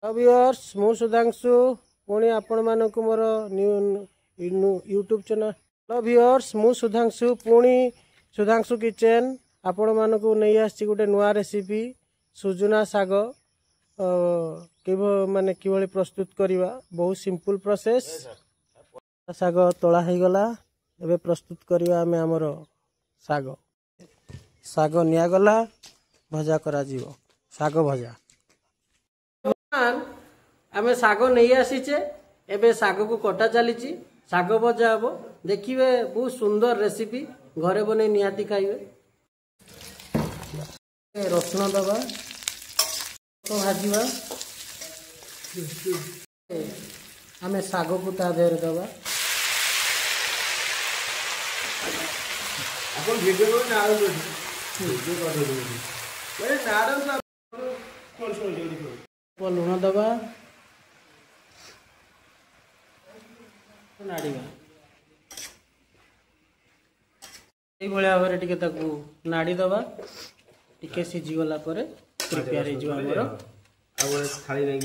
Viewers मु सुधांशु पुणी आपण मानक मोर यूट्यूब चैनल। हेलो व्यूअर्स मु सुधांशु पुणी सुधांशु किचन आपण मानक नहीं आसी गोटे नुआ रेसिपी सुजुना साग माने कि प्रस्तुत करवा बहुत सिंपल प्रोसेस। साग तोला हो गला एबे प्रस्तुत करवा आमे हमर साग साग निया गला भजा करा जीवो साग भजा। आमे साग नहीं आसीचे एबे साग को कटा चली साग भजा हम देखिए बहुत सुंदर रेसिपी घरे बने निहाती खाइबे। रसुण दबा तो भाजवा आमे साग को ता देर दबा अपन वीडियो को ना आलो वीडियो कर दो अरे नारन सा को लुण दबा नाड़ीबा ये भाया भाव टिके ताकू नाड़ी दबा टिके सिझी गला परे प्रिपेयर हो हमर आ थाली